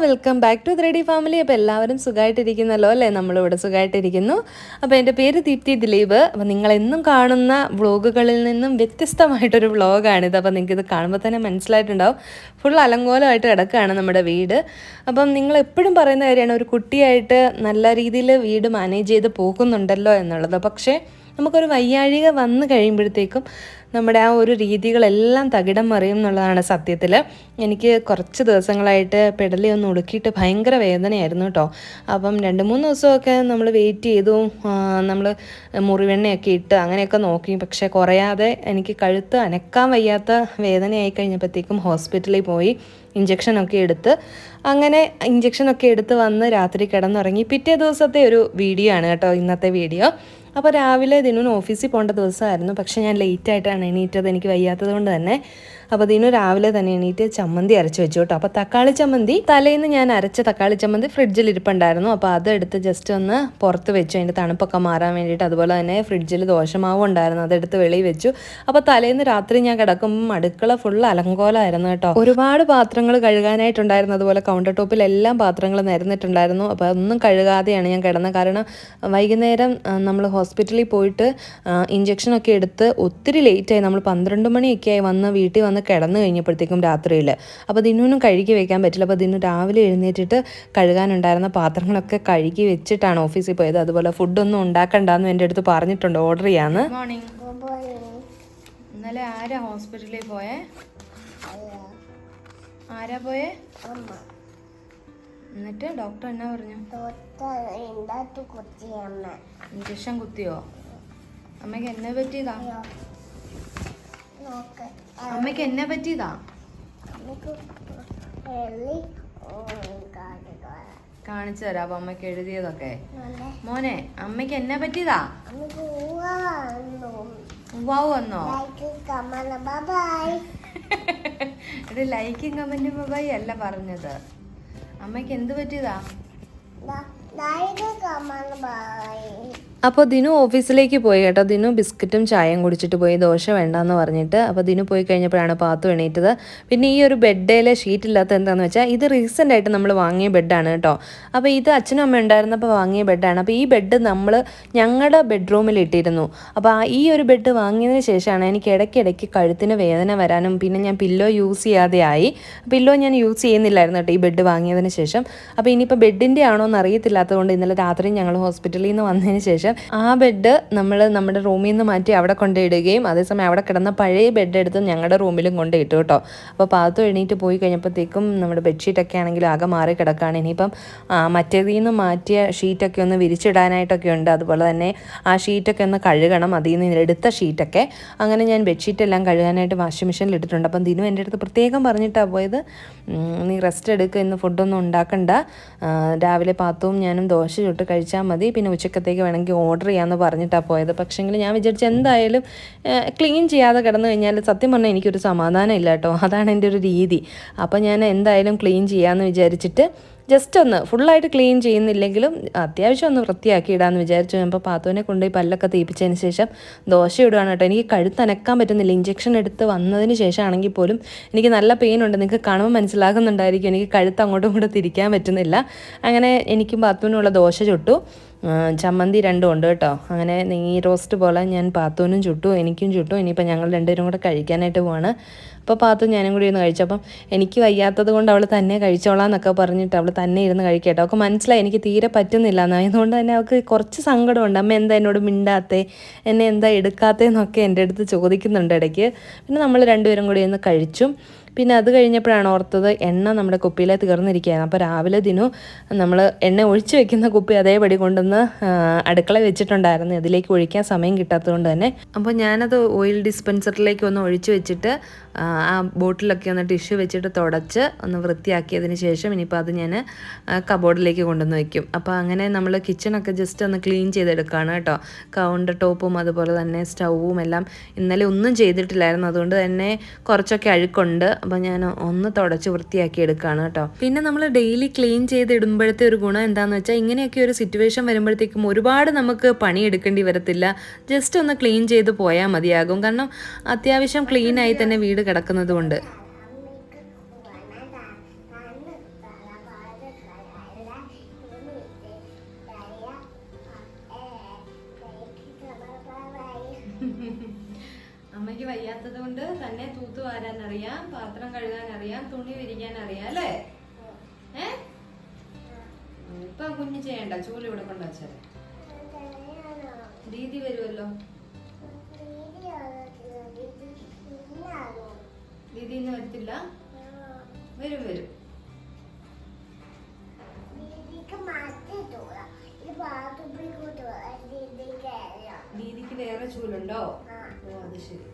Welcome back to three D family. അപ്പോൾ എല്ലാവരും സുഖമായിട്ടിരിക്കുന്നല്ലോ അല്ലേ? നമ്മളിവിടെ സുഖമായിട്ടിരിക്കുന്നു. അപ്പോൾ എൻ്റെ പേര് ദീപ്തി ദിലീപ്. അപ്പോൾ നിങ്ങളെന്നും കാണുന്ന വ്ളോഗുകളിൽ നിന്നും വ്യത്യസ്തമായിട്ടൊരു വ്ളോഗാണിത്. അപ്പോൾ നിങ്ങൾക്കിത് കാണുമ്പോൾ തന്നെ മനസ്സിലായിട്ടുണ്ടാവും, ഫുൾ അലങ്കോലമായിട്ട് കിടക്കുകയാണ് നമ്മുടെ വീട്. അപ്പം നിങ്ങൾ എപ്പോഴും പറയുന്ന കാര്യമാണ് ഒരു കുട്ടിയായിട്ട് നല്ല രീതിയിൽ വീട് മാനേജ് ചെയ്ത് പോകുന്നുണ്ടല്ലോ എന്നുള്ളത്. പക്ഷേ നമുക്കൊരു വയ്യാഴിക വന്നു കഴിയുമ്പോഴത്തേക്കും നമ്മുടെ ആ ഒരു രീതികളെല്ലാം തകിടം മറിയും എന്നുള്ളതാണ് സത്യത്തിൽ. എനിക്ക് കുറച്ച് ദിവസങ്ങളായിട്ട് പെടലി ഒന്ന് ഉളുക്കിയിട്ട് ഭയങ്കര വേദനയായിരുന്നു കേട്ടോ. അപ്പം 2-3 ദിവസമൊക്കെ നമ്മൾ വെയിറ്റ് ചെയ്തു, നമ്മൾ മുറിവെണ്ണയൊക്കെ ഇട്ട് അങ്ങനെയൊക്കെ നോക്കി. പക്ഷേ കുറയാതെ എനിക്ക് കഴുത്ത് അനക്കാൻ വയ്യാത്ത വേദനയായി കഴിഞ്ഞപ്പോഴത്തേക്കും ഹോസ്പിറ്റലിൽ പോയി ഇഞ്ചക്ഷനൊക്കെ എടുത്ത് വന്ന് രാത്രി കിടന്നുറങ്ങി. പിറ്റേ ദിവസത്തെ ഒരു വീഡിയോ ആണ് കേട്ടോ ഇന്നത്തെ വീഡിയോ. അപ്പോൾ രാവിലെ ദിനുവിന് ഓഫീസിൽ പോകേണ്ട ദിവസമായിരുന്നു. പക്ഷേ ഞാൻ ലേറ്റായിട്ടാണ് എണീറ്റത്, എനിക്ക് വയ്യാത്തത് കൊണ്ട് തന്നെ. അപ്പോൾ ദിനു രാവിലെ തന്നെ എണീറ്റ് ചമ്മന്തി അരച്ച് വെച്ചു കേട്ടോ. അപ്പോൾ തക്കാളി ചമ്മന്തി, തലേന്ന് ഞാൻ അരച്ച തക്കാളി ചമ്മന്തി ഫ്രിഡ്ജിൽ ഇരിപ്പുണ്ടായിരുന്നു. അപ്പോൾ അതെടുത്ത് ജസ്റ്റ് ഒന്ന് പുറത്ത് വെച്ചു, അതിൻ്റെ തണുപ്പൊക്കെ മാറാൻ വേണ്ടിയിട്ട്. അതുപോലെ തന്നെ ഫ്രിഡ്ജിൽ ദോശമാവും ഉണ്ടായിരുന്നു, അതെടുത്ത് വെളിയിൽ വെച്ചു. അപ്പോൾ തലേന്ന് രാത്രി ഞാൻ കിടക്കുമ്പം അടുക്കള ഫുൾ അലങ്കോലമായിരുന്നു കേട്ടോ. ഒരുപാട് പാത്രങ്ങൾ കഴുകാനായിട്ടുണ്ടായിരുന്നു. അതുപോലെ കൗണ്ടർ ടോപ്പിലെല്ലാം പാത്രങ്ങൾ നിരന്നിട്ടുണ്ടായിരുന്നു. അപ്പോൾ ഒന്നും കഴുകാതെയാണ് ഞാൻ കിടന്നത്. കാരണം വൈകുന്നേരം നമ്മൾ ഹോസ്പിറ്റലിൽ പോയിട്ട് ഇഞ്ചക്ഷനൊക്കെ എടുത്ത് ഒത്തിരി ലേറ്റായി. നമ്മൾ 12 മണിയൊക്കെ ആയി വീട്ടിൽ വന്ന് കിടന്നു കഴിഞ്ഞപ്പോഴത്തേക്കും രാത്രിയിൽ. അപ്പോൾ ദിനുവിനും കഴുകി വെക്കാൻ പറ്റില്ല. അപ്പോൾ ദിനു രാവിലെ എഴുന്നേറ്റിട്ട് കഴുകാനുണ്ടായിരുന്ന പാത്രങ്ങളൊക്കെ കഴുകി വെച്ചിട്ടാണ് ഓഫീസിൽ പോയത്. അതുപോലെ ഫുഡൊന്നും ഉണ്ടാക്കണ്ടെന്ന് എൻ്റെ അടുത്ത് പറഞ്ഞിട്ടുണ്ട്, ഓർഡർ ചെയ്യാന്ന്. മോർണിംഗ്. ഇന്നലെ ആരാ ഹോസ്പിറ്റലിൽ പോയേ? ആരാ പോയേ? എന്നിട്ട് ഡോക്ടർ എന്നാ പറഞ്ഞു? ഇഞ്ചക്ഷൻ കുത്തിയോ? അമ്മയ്ക്ക് എന്നെ പറ്റിയതാ? അമ്മയ്ക്ക് എന്നെ പറ്റിയതാ? കാണിച്ചു തരാം അപ്പൊ അമ്മയ്ക്ക് എഴുതിയതൊക്കെ. മോനെ, അമ്മയ്ക്ക് എന്നെ പറ്റിയതാ? ഉവ്വാവ് വന്നോ? ഇത് ലൈക്കും കമന്റും ബൈ അല്ല പറഞ്ഞത്. അമ്മയ്ക്ക് എന്ത് പറ്റിയതാ? അപ്പോൾ ദിനു ഓഫീസിലേക്ക് പോയി കേട്ടോ. ദിനു ബിസ്ക്കറ്റും ചായയും കുടിച്ചിട്ട് പോയി, ദോശ വേണ്ടാന്ന് പറഞ്ഞിട്ട്. അപ്പോൾ ദിനു പോയി കഴിഞ്ഞപ്പോഴാണ് പാത്തു എണീറ്റത്. പിന്നെ ഈ ഒരു ബെഡിലെ ഷീറ്റ് ഇല്ലാത്ത എന്താണെന്ന് വെച്ചാൽ ഇത് റീസെൻ്റ് ആയിട്ട് നമ്മൾ വാങ്ങിയ ബെഡാണ് കേട്ടോ. അപ്പോൾ ഇത് അച്ഛനും അമ്മ ഉണ്ടായിരുന്നപ്പോൾ വാങ്ങിയ ബെഡാണ്. അപ്പോൾ ഈ ബെഡ് നമ്മൾ ഞങ്ങളുടെ ബെഡ്റൂമിൽ ഇട്ടിരുന്നു. അപ്പോൾ ഈ ഒരു ബെഡ് വാങ്ങിയതിന് ശേഷമാണ് എനിക്ക് ഇടയ്ക്കിടയ്ക്ക് കഴുത്തിന് വേദന വരാനും പിന്നെ ഞാൻ പില്ലോ യൂസ് ചെയ്യാതെ ആയി. പില്ലോ ഞാൻ യൂസ് ചെയ്യുന്നില്ലായിരുന്നു കേട്ടോ ഈ ബെഡ് വാങ്ങിയതിന് ശേഷം. അപ്പോൾ ഇനിയിപ്പോൾ ബെഡിൻ്റെ ആണോ എന്ന് അറിയത്തില്ലാത്തതുകൊണ്ട് ഇന്നലെ രാത്രി ഞങ്ങൾ ഹോസ്പിറ്റലിൽ നിന്ന് വന്നതിന് ശേഷം ആ ബെഡ് നമ്മൾ നമ്മുടെ റൂമിൽ നിന്ന് മാറ്റി അവിടെ കൊണ്ടിടുകയും അതേസമയം അവിടെ കിടന്ന പഴയ ബെഡ് എടുത്ത് ഞങ്ങളുടെ റൂമിലും കൊണ്ടിട്ടു കേട്ടോ. അപ്പോൾ പാത്തു എണീറ്റ് പോയി കഴിഞ്ഞപ്പോഴത്തേക്കും നമ്മുടെ ബെഡ്ഷീറ്റൊക്കെ ആണെങ്കിൽ ആകെ മാറി കിടക്കുകയാണ്. ഇനിയിപ്പം മറ്റേതിൽ നിന്ന് മാറ്റിയ ഷീറ്റൊക്കെ ഒന്ന് വിരിച്ചിടാനായിട്ടൊക്കെ ഉണ്ട്. അതുപോലെ തന്നെ ആ ഷീറ്റൊക്കെ ഒന്ന് കഴുകണം, അതിൽ നിന്ന് എടുത്ത ഷീറ്റൊക്കെ. അങ്ങനെ ഞാൻ ബെഡ്ഷീറ്റെല്ലാം കഴുകാനായിട്ട് വാഷിംഗ് മെഷീനിൽ ഇട്ടിട്ടുണ്ട്. അപ്പം ദിനു എൻ്റെ അടുത്ത് പ്രത്യേകം പറഞ്ഞിട്ടാണ് പോയത്, നീ റെസ്റ്റ് എടുക്കുക, ഇന്ന് ഫുഡൊന്നും ഉണ്ടാക്കണ്ട, രാവിലെ പാത്തുവും ഞാനും ദോശ ചുട്ട് കഴിച്ചാൽ മതി, പിന്നെ ഉച്ചക്കത്തേക്ക് വേണമെങ്കിൽ ഓർഡർ ചെയ്യാമെന്ന് പറഞ്ഞിട്ടാണ് പോയത്. പക്ഷേങ്കിൽ ഞാൻ വിചാരിച്ചു എന്തായാലും ക്ലീൻ ചെയ്യാതെ കിടന്നു കഴിഞ്ഞാൽ സത്യം പറഞ്ഞാൽ എനിക്കൊരു സമാധാനം ഇല്ല കേട്ടോ. അതാണ് എൻ്റെ ഒരു രീതി. അപ്പോൾ ഞാൻ എന്തായാലും ക്ലീൻ ചെയ്യാമെന്ന് വിചാരിച്ചിട്ട് ജസ്റ്റ് ഒന്ന് ഫുള്ളായിട്ട് ക്ലീൻ ചെയ്യുന്നില്ലെങ്കിലും അത്യാവശ്യം ഒന്ന് വൃത്തിയാക്കി ഇടാമെന്ന് വിചാരിച്ചു. അപ്പോൾ പാത്തുവിനെ കൊണ്ടുപോയി പല്ലൊക്കെ തീപ്പിച്ചതിന് ശേഷം ദോശ ഇടുകയാണ് കേട്ടോ. എനിക്ക് കഴുത്ത് അനക്കാൻ പറ്റുന്നില്ല. ഇഞ്ചക്ഷൻ എടുത്ത് വന്നതിന് ശേഷമാണെങ്കിൽ പോലും എനിക്ക് നല്ല പെയിൻ ഉണ്ട്. നിങ്ങൾക്ക് കാണുമ്പോൾ മനസ്സിലാകുന്നുണ്ടായിരിക്കും, എനിക്ക് കഴുത്ത് അങ്ങോട്ടും ഇങ്ങോട്ടും തിരിക്കാൻ പറ്റുന്നില്ല. അങ്ങനെ എനിക്കും പാത്തുവിനുള്ള ദോശ ചുട്ടു. ചമ്മന്തി 2 ഉണ്ട് കേട്ടോ. അങ്ങനെ നെയ്യ് റോസ്റ്റ് പോലെ ഞാൻ പാത്തുവിനും ചുട്ടു, എനിക്കും ചുട്ടു. ഇനിയിപ്പോൾ ഞങ്ങൾ 2 പേരും കൂടെ കഴിക്കാനായിട്ട് പോവാണ്. അപ്പോൾ പാത്തു ഞാനും കൂടി ഇരുന്ന് കഴിച്ചു. അപ്പം എനിക്ക് വയ്യാത്തത് കൊണ്ട് അവൾ തന്നെ കഴിച്ചോളാം എന്നൊക്കെ പറഞ്ഞിട്ട് അവൾ തന്നെ ഇരുന്ന് കഴിക്കട്ടോ. അവൾക്ക് മനസ്സിലായി എനിക്ക് തീരെ പറ്റുന്നില്ല എന്ന്. അതുകൊണ്ട് തന്നെ അവൾക്ക് കുറച്ച് സങ്കടമുണ്ട്. അമ്മ എന്താ എന്നോട് മിണ്ടാത്തേ, എന്നെ എന്താ എടുക്കാത്തതെന്നൊക്കെ എൻ്റെ അടുത്ത് ചോദിക്കുന്നുണ്ട് ഇടയ്ക്ക്. പിന്നെ നമ്മൾ 2 പേരും കൂടി ഇരുന്ന് കഴിച്ചു. പിന്നെ അത് കഴിഞ്ഞപ്പോഴാണ് ഓർത്തത് എണ്ണ നമ്മുടെ കുപ്പിയിലെ തീർന്നിരിക്കുകയാണ്. അപ്പോൾ രാവിലെ ദിനു നമ്മൾ എണ്ണ ഒഴിച്ച് വെക്കുന്ന കുപ്പി അതേപടി കൊണ്ടുവന്ന് അടുക്കള വെച്ചിട്ടുണ്ടായിരുന്നു. ഇതിലേക്ക് ഒഴിക്കാൻ സമയം കിട്ടാത്തതുകൊണ്ട് തന്നെ. അപ്പോൾ ഞാനത് ഓയിൽ ഡിസ്പെൻസറിലേക്ക് ഒന്ന് ഒഴിച്ച് വെച്ചിട്ട് ആ ബോട്ടിലൊക്കെ ഒന്ന് ടിഷ്യൂ വെച്ചിട്ട് തുടച്ച് ഒന്ന് വൃത്തിയാക്കിയതിന് ശേഷം ഇനിയിപ്പോൾ അത് ഞാൻ കബോർഡിലേക്ക് കൊണ്ടുവന്ന് വയ്ക്കും. അപ്പോൾ അങ്ങനെ നമ്മൾ കിച്ചണൊക്കെ ജസ്റ്റ് ഒന്ന് ക്ലീൻ ചെയ്തെടുക്കുകയാണ് കേട്ടോ. കൗണ്ടർ ടോപ്പും അതുപോലെ തന്നെ സ്റ്റൗവും എല്ലാം ഇന്നലെ ഒന്നും ചെയ്തിട്ടില്ലായിരുന്നു. അതുകൊണ്ട് തന്നെ കുറച്ചൊക്കെ അഴുക്കുണ്ട്. അപ്പോൾ ഞാൻ ഒന്ന് തുടച്ച് വൃത്തിയാക്കി എടുക്കുകയാണ് കേട്ടോ. പിന്നെ നമ്മൾ ഡെയിലി ക്ലീൻ ചെയ്തിടുമ്പോഴത്തെ ഒരു ഗുണം എന്താണെന്ന് വെച്ചാൽ ഇങ്ങനെയൊക്കെ ഒരു സിറ്റുവേഷൻ വരുമ്പോഴത്തേക്കും ഒരുപാട് നമുക്ക് പണിയെടുക്കേണ്ടി വരത്തില്ല. ജസ്റ്റ് ഒന്ന് ക്ലീൻ ചെയ്ത് പോയാൽ മതിയാകും. കാരണം അത്യാവശ്യം ക്ലീനായി തന്നെ വീട് കിടക്കുന്നത് കൊണ്ട്. അമ്മയ്ക്ക് വയ്യാത്തത് കൊണ്ട് തന്നെ തൂത്തു വാരാൻ അറിയാം, പാത്രം കഴുകാൻ അറിയാം, തുണി വിരിക്കാൻ അറിയാം അല്ലേ? ഇപ്പൊ കുഞ്ഞ് ചെയ്യണ്ട, ചൂല് ഇവിടെ കൊണ്ടുവച്ചാൽ ദീദി വരുമല്ലോ. ദീദി ഇന്ന് വരത്തില്ല? വരും വരും. ദീദിക്ക് വേറെ ചൂലുണ്ടോ? ഓ അത് ശരി.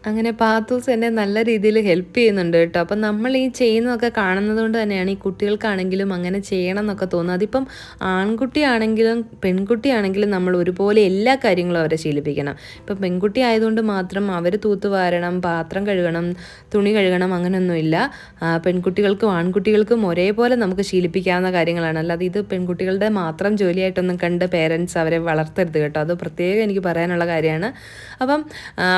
അങ്ങനെ പാത്തൂസ് എന്നെ നല്ല രീതിയിൽ ഹെൽപ്പ് ചെയ്യുന്നുണ്ട് കേട്ടോ. അപ്പം നമ്മൾ ഈ ചെയ്യുന്നതൊക്കെ കാണുന്നത് കൊണ്ട് തന്നെയാണ് ഈ കുട്ടികൾക്കാണെങ്കിലും അങ്ങനെ ചെയ്യണം എന്നൊക്കെ തോന്നുന്നത്. അതിപ്പം ആൺകുട്ടിയാണെങ്കിലും പെൺകുട്ടിയാണെങ്കിലും നമ്മൾ ഒരുപോലെ എല്ലാ കാര്യങ്ങളും അവരെ ശീലിപ്പിക്കണം. ഇപ്പം പെൺകുട്ടി ആയതുകൊണ്ട് മാത്രം അവർ തൂത്തുവാരണം, പാത്രം കഴുകണം, തുണി കഴുകണം അങ്ങനെയൊന്നുമില്ല. പെൺകുട്ടികൾക്കും ആൺകുട്ടികൾക്കും ഒരേപോലെ നമുക്ക് ശീലിപ്പിക്കാവുന്ന കാര്യങ്ങളാണ്. അല്ലാതെ ഇത് പെൺകുട്ടികളുടെ മാത്രം ജോലിയായിട്ടൊന്നും കണ്ട് പേരൻസ് അവരെ വളർത്തരുത് കേട്ടോ. അത് പ്രത്യേകം എനിക്ക് പറയാനുള്ള കാര്യമാണ്. അപ്പം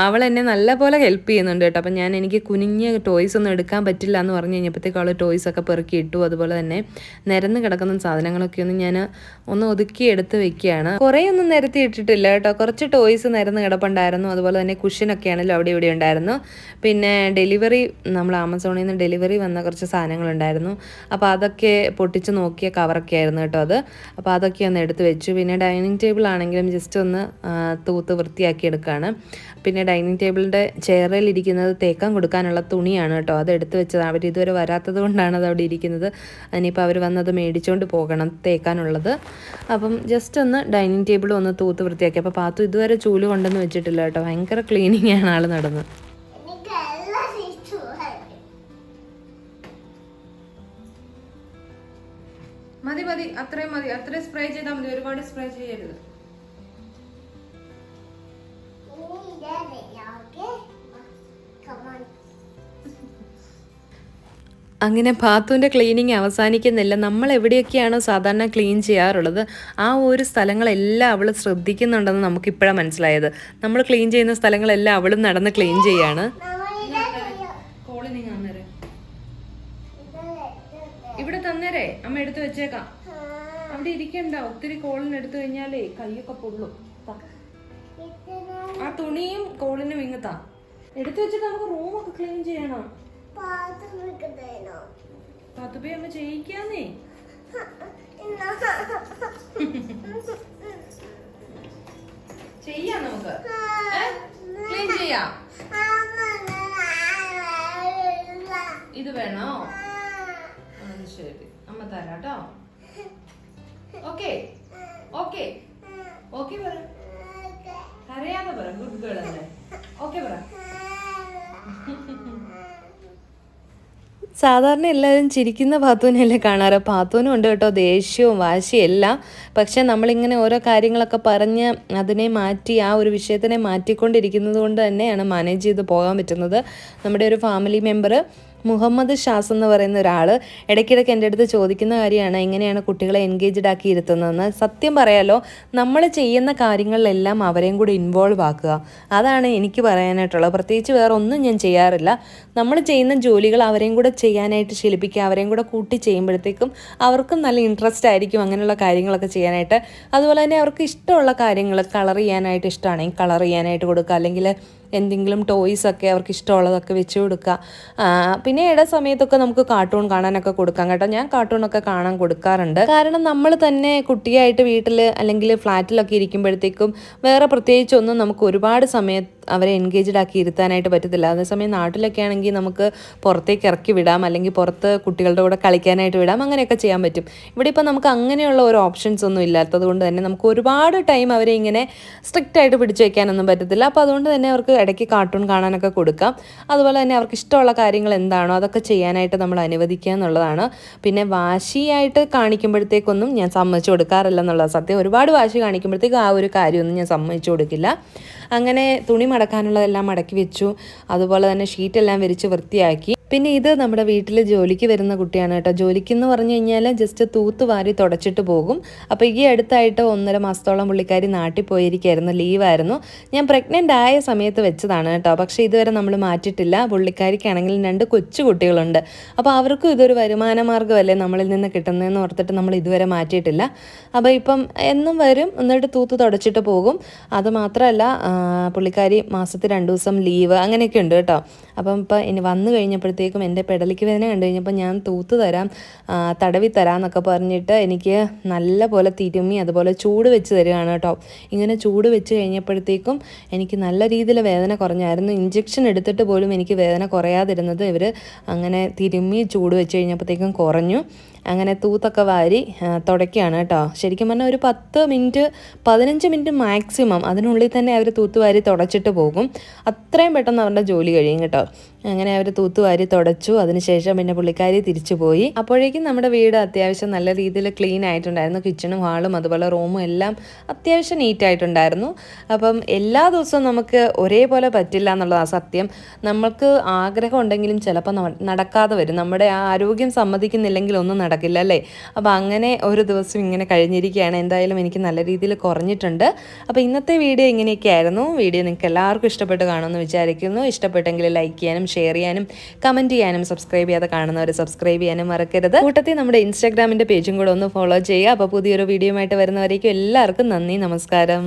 അവൾ എന്നെ നല്ലപോലെ ഹെൽപ്പ് ചെയ്യുന്നുണ്ട് കേട്ടോ. അപ്പം എനിക്ക് കുനിഞ്ഞ് ടോയ്സ് ഒന്നും എടുക്കാൻ പറ്റില്ല എന്ന് പറഞ്ഞു കഴിഞ്ഞപ്പോഴത്തേക്കും അവൾ ടോയ്സൊക്കെ പെറുക്കി ഇട്ടു. അതുപോലെ തന്നെ നിരന്ന് കിടക്കുന്ന സാധനങ്ങളൊക്കെ ഞാൻ ഒന്ന് ഒതുക്കി എടുത്ത് വെക്കുകയാണ്. കുറേ ഒന്നും നിരത്തി ഇട്ടിട്ടില്ല കേട്ടോ. കുറച്ച് ടോയ്സ് നിരന്ന് കിടപ്പുണ്ടായിരുന്നു. അതുപോലെ തന്നെ കുഷ്യനൊക്കെ ആണല്ലോ അവിടെ ഇവിടെ ഉണ്ടായിരുന്നു. പിന്നെ നമ്മൾ ആമസോണിൽ നിന്ന് ഡെലിവറി വന്ന കുറച്ച് സാധനങ്ങളുണ്ടായിരുന്നു. അപ്പോൾ അതൊക്കെ പൊട്ടിച്ച് നോക്കിയ കവറൊക്കെ ആയിരുന്നു കേട്ടോ അത്. അപ്പോൾ അതൊക്കെ ഒന്ന് എടുത്ത് വെച്ചു. പിന്നെ ഡൈനിങ് ടേബിൾ ആണെങ്കിലും ജസ്റ്റ് ഒന്ന് തൂത്ത് വൃത്തിയാക്കി എടുക്കുകയാണ്. പിന്നെ ഡൈനിങ് ടേബിളിൻ്റെ ചെയറിൽ ഇരിക്കുന്നത് തേക്കാൻ കൊടുക്കാനുള്ള തുണിയാണ് കേട്ടോ. അത് എടുത്ത് വെച്ചത്. അവർ ഇതുവരെ വരാത്തത് കൊണ്ടാണ് അത് അവിടെ ഇരിക്കുന്നത്. അതിനിപ്പോൾ അവർ വന്നത് മേടിച്ചുകൊണ്ട് പോകണം തേക്കാനുള്ളത്. അപ്പം ജസ്റ്റ് ഒന്ന് ഡൈനിങ് ടേബിൾ ഒന്ന് തൂത്ത് വൃത്തിയാക്കി. അപ്പോൾ പാത്തു ഇതുവരെ ചൂല് കൊണ്ടൊന്നും വെച്ചിട്ടില്ല കേട്ടോ. ഭയങ്കര ക്ലീനിങ് ആണ് ആൾ നടന്നത്. മതി മതി, അത്രയും മതി. അത്രയും സ്പ്രേ ചെയ്താൽ മതി, ഒരുപാട് സ്പ്രേ ചെയ്യരുത്. അങ്ങനെ പാത്തുവിൻ്റെ ക്ലീനിങ് അവസാനിക്കുന്നില്ല. നമ്മൾ എവിടെയൊക്കെയാണോ സാധാരണ ക്ലീൻ ചെയ്യാറുള്ളത് ആ ഒരു സ്ഥലങ്ങളെല്ലാം അവൾ ശ്രദ്ധിക്കുന്നുണ്ടെന്ന് നമുക്കിപ്പോഴാണ് മനസ്സിലായത്. നമ്മൾ ക്ലീൻ ചെയ്യുന്ന സ്ഥലങ്ങളെല്ലാം അവളും നടന്ന് ക്ലീൻ ചെയ്യാണ്. ഇവിടെ തന്നേരേ, അമ്മ എടുത്ത് വെച്ചേക്കാം. അവിടെ ഇരിക്കണ്ട, ഒത്തിരി കോളിന് എടുത്തു കഴിഞ്ഞാലേ കൈയൊക്കെ പൊള്ളും. ആ തുണിയും കോളിനും ഇങ്ങത്താ എടുത്തു വെച്ചിട്ട് നമുക്ക് റൂമൊക്കെ ക്ലീൻ ചെയ്യണം. പാത്തുപ്പി അമ്മ ചെയ്യിക്കാന്നേ. ചെയ്യാം, നമുക്ക് ക്ലീൻ ചെയ്യാം. ഇത് വേണോ? ശരി, അമ്മ തരാട്ടോ. ഓക്കെ ഓക്കെ ഓക്കെ പറ, അറിയാതെ പറ. ഗുഡ് ഗേൾ അല്ലേ? ഓക്കെ പറ. സാധാരണ എല്ലാവരും ചിരിക്കുന്ന പാത്തുവിനെയല്ലേ കാണാറ്. പാത്തുവിനും ഉണ്ട് കേട്ടോ ദേഷ്യവും വാശിയും എല്ലാം. പക്ഷെ നമ്മളിങ്ങനെ ഓരോ കാര്യങ്ങളൊക്കെ പറഞ്ഞ് അതിനെ മാറ്റി ആ ഒരു വിഷയത്തിനെ മാറ്റിക്കൊണ്ടിരിക്കുന്നത് കൊണ്ട് തന്നെയാണ് മാനേജ് ചെയ്ത് പോകാൻ പറ്റുന്നത്. നമ്മുടെ ഒരു ഫാമിലി മെമ്പർ മുഹമ്മദ് ഷാസ് എന്ന് പറയുന്ന ഒരാൾ ഇടയ്ക്കിടയ്ക്ക് എൻ്റെ അടുത്ത് ചോദിക്കുന്ന കാര്യമാണ് എങ്ങനെയാണ് കുട്ടികളെ എൻഗേജ്ഡ് ആക്കി ഇരുത്തുന്നതെന്ന്. സത്യം പറയാലോ, നമ്മൾ ചെയ്യുന്ന കാര്യങ്ങളിലെല്ലാം അവരെയും കൂടി ഇൻവോൾവ് ആക്കുക. അതാണ് എനിക്ക് പറയാനായിട്ടുള്ളത്. പ്രത്യേകിച്ച് വേറെ ഒന്നും ഞാൻ ചെയ്യാറില്ല. നമ്മൾ ചെയ്യുന്ന ജോലികൾ അവരെയും കൂടെ ചെയ്യാനായിട്ട് ശീലിപ്പിക്കുക. അവരെയും കൂടെ കൂട്ടി ചെയ്യുമ്പോഴത്തേക്കും അവർക്കും നല്ല ഇൻട്രസ്റ്റ് ആയിരിക്കും അങ്ങനെയുള്ള കാര്യങ്ങളൊക്കെ ചെയ്യാനായിട്ട്. അതുപോലെ തന്നെ അവർക്ക് ഇഷ്ടമുള്ള കാര്യങ്ങൾ കളർ ചെയ്യാനായിട്ട് ഇഷ്ടമാണെങ്കിൽ കളർ ചെയ്യാനായിട്ട് കൊടുക്കുക. അല്ലെങ്കിൽ എന്തെങ്കിലും ടോയ്സൊക്കെ അവർക്ക് ഇഷ്ടമുള്ളതൊക്കെ വെച്ച് കൊടുക്കുക. പിന്നെ ഇട സമയത്തൊക്കെ നമുക്ക് കാർട്ടൂൺ കാണാനൊക്കെ കൊടുക്കാം കേട്ടോ. ഞാൻ കാർട്ടൂണൊക്കെ കാണാൻ കൊടുക്കാറുണ്ട്. കാരണം നമ്മൾ തന്നെ കുട്ടിയായിട്ട് വീട്ടിൽ അല്ലെങ്കിൽ ഫ്ലാറ്റിലൊക്കെ ഇരിക്കുമ്പോഴത്തേക്കും വേറെ പ്രത്യേകിച്ചൊന്നും നമുക്ക് ഒരുപാട് സമയം അവരെ എൻഗേജ്ഡ് ആക്കി ഇരുത്താനായിട്ട് പറ്റത്തില്ല. അതേസമയം നാട്ടിലൊക്കെ ആണെങ്കിൽ നമുക്ക് പുറത്തേക്ക് ഇറക്കി വിടാം, അല്ലെങ്കിൽ പുറത്ത് കുട്ടികളുടെ കൂടെ കളിക്കാനായിട്ട് വിടാം, അങ്ങനെയൊക്കെ ചെയ്യാൻ പറ്റും. ഇവിടെ ഇപ്പോൾ നമുക്ക് അങ്ങനെയുള്ള ഒരു ഓപ്ഷൻസ് ഒന്നും ഇല്ലാത്തത് കൊണ്ട് തന്നെ നമുക്ക് ഒരുപാട് ടൈം അവരെ ഇങ്ങനെ സ്ട്രിക്റ്റ് ആയിട്ട് പിടിച്ചു വയ്ക്കാനൊന്നും പറ്റത്തില്ല. അപ്പോൾ അതുകൊണ്ട് തന്നെ അവർക്ക് ഇടയ്ക്ക് കാർട്ടൂൺ കാണാനൊക്കെ കൊടുക്കാം. അതുപോലെ തന്നെ അവർക്ക് ഇഷ്ടമുള്ള കാര്യങ്ങൾ എന്താണോ അതൊക്കെ ചെയ്യാനായിട്ട് നമ്മൾ അനുവദിക്കുക എന്നുള്ളതാണ്. പിന്നെ വാശിയായിട്ട് കാണിക്കുമ്പോഴത്തേക്കൊന്നും ഞാൻ സമ്മതിച്ചു കൊടുക്കാറില്ല എന്നുള്ളത് സത്യം. ഒരുപാട് വാശി കാണിക്കുമ്പോഴത്തേക്ക് ആ ഒരു കാര്യമൊന്നും ഞാൻ സമ്മതിച്ചു കൊടുക്കില്ല. അങ്ങനെ തുണി മടക്കാനുള്ളതെല്ലാം മടക്കി വെച്ചു. അതുപോലെ തന്നെ ഷീറ്റെല്ലാം വിരിച്ച് വൃത്തിയാക്കി. പിന്നെ ഇത് നമ്മുടെ വീട്ടിൽ ജോലിക്ക് വരുന്ന കുട്ടിയാണ് കേട്ടോ. ജോലിക്കെന്ന് പറഞ്ഞു കഴിഞ്ഞാൽ ജസ്റ്റ് തൂത്ത് വാരി തുടച്ചിട്ട് പോകും. അപ്പോൾ ഈ അടുത്തായിട്ട് 1.5 മാസത്തോളം പുള്ളിക്കാരി നാട്ടിൽ പോയിരിക്കുകയായിരുന്നു, ലീവായിരുന്നു. ഞാൻ പ്രഗ്നൻ്റ് ആയ സമയത്ത് വെച്ചതാണ് കേട്ടോ. പക്ഷേ ഇതുവരെ നമ്മൾ മാറ്റിയിട്ടില്ല. പുള്ളിക്കാരിക്കാണെങ്കിലും 2 കൊച്ചു കുട്ടികളുണ്ട്. അപ്പോൾ അവർക്കും ഇതൊരു വരുമാന മാർഗ്ഗമല്ലേ നമ്മളിൽ നിന്ന് കിട്ടുന്നതെന്ന് ഓർത്തിട്ട് നമ്മൾ ഇതുവരെ മാറ്റിയിട്ടില്ല. അപ്പോൾ ഇപ്പം എന്നും വരും, എന്നിട്ട് തൂത്ത് തുടച്ചിട്ട് പോകും. അതുമാത്രമല്ല പുള്ളിക്കാരി മാസത്തിൽ 2 ദിവസം ലീവ് അങ്ങനെയൊക്കെ ഉണ്ട് കേട്ടോ. അപ്പം ഇപ്പം ഇനി വന്നു കഴിഞ്ഞപ്പോഴത്തേക്കും എൻ്റെ പെടലിക്ക് വേദന കണ്ടു കഴിഞ്ഞപ്പോൾ ഞാൻ തൂത്ത് തരാം, തടവി തരാം എന്നൊക്കെ പറഞ്ഞിട്ട് എനിക്ക് നല്ല പോലെ തിരുമ്മി അതുപോലെ ചൂട് വെച്ച് തരികയാണ് കേട്ടോ. ഇങ്ങനെ ചൂട് വെച്ച് കഴിഞ്ഞപ്പോഴത്തേക്കും എനിക്ക് നല്ല രീതിയിൽ വേദന കുറഞ്ഞായിരുന്നു. ഇഞ്ചക്ഷൻ എടുത്തിട്ട് പോലും എനിക്ക് വേദന കുറയാതിരുന്നത് ഇവർ അങ്ങനെ തിരുമ്മി ചൂട് വെച്ച് കഴിഞ്ഞപ്പോഴത്തേക്കും കുറഞ്ഞു. അങ്ങനെ തൂത്തൊക്കെ വാരി തുടയ്ക്കുകയാണ് കേട്ടോ. ശരിക്കും പറഞ്ഞാൽ ഒരു 10 മിനിറ്റ് 15 മിനിറ്റ് മാക്സിമം അതിനുള്ളിൽ തന്നെ അവർ തൂത്തുവാരി തുടച്ചിട്ട് പോകും. അത്രയും പെട്ടെന്ന് അവരുടെ ജോലി കഴിയും കേട്ടോ. അങ്ങനെ അവർ തൂത്തുവാരി തുടച്ചു. അതിനുശേഷം പിന്നെ പുള്ളിക്കാരി തിരിച്ചു പോയി. അപ്പോഴേക്കും നമ്മുടെ വീട് അത്യാവശ്യം നല്ല രീതിയിൽ ക്ലീൻ ആയിട്ടുണ്ടായിരുന്നു. കിച്ചണും ഹാളും അതുപോലെ റൂമും എല്ലാം അത്യാവശ്യം നീറ്റായിട്ടുണ്ടായിരുന്നു. അപ്പം എല്ലാ ദിവസവും നമുക്ക് ഒരേപോലെ പറ്റില്ല എന്നുള്ളതാണ് സത്യം. നമ്മൾക്ക് ആഗ്രഹം ഉണ്ടെങ്കിലും ചിലപ്പോൾ നടക്കാതെ വരും. നമ്മുടെ ആ ആരോഗ്യം സമ്മതിക്കുന്നില്ലെങ്കിൽ ഒന്നും നടക്കില്ല അല്ലേ. അപ്പോൾ അങ്ങനെ ഒരു ദിവസം ഇങ്ങനെ കഴിഞ്ഞിരിക്കുകയാണ്. എന്തായാലും എനിക്ക് നല്ല രീതിയിൽ കുറഞ്ഞിട്ടുണ്ട്. അപ്പോൾ ഇന്നത്തെ വീഡിയോ ഇങ്ങനെയൊക്കെ ആയിരുന്നു. വീഡിയോ നിങ്ങൾക്ക് എല്ലാവർക്കും ഇഷ്ടപ്പെട്ട് കാണുമെന്ന് വിചാരിക്കുന്നു. ഇഷ്ടപ്പെട്ടെങ്കിൽ ലൈക്ക് ചെയ്യാനും ഷെയർ ചെയ്യാനും കമൻറ്റ് ചെയ്യാനും സബ്സ്ക്രൈബ് ചെയ്യാതെ കാണുന്നവർ സബ്സ്ക്രൈബ് ചെയ്യാനും മറക്കരുത്. കൂട്ടത്തിൽ നമ്മുടെ ഇൻസ്റ്റാഗ്രാമിൻ്റെ പേജും കൂടെ ഒന്ന് ഫോളോ ചെയ്യുക. അപ്പോൾ പുതിയൊരു വീഡിയോ ആയിട്ട് വരുന്നവരേക്കും എല്ലാവർക്കും നന്ദി, നമസ്കാരം.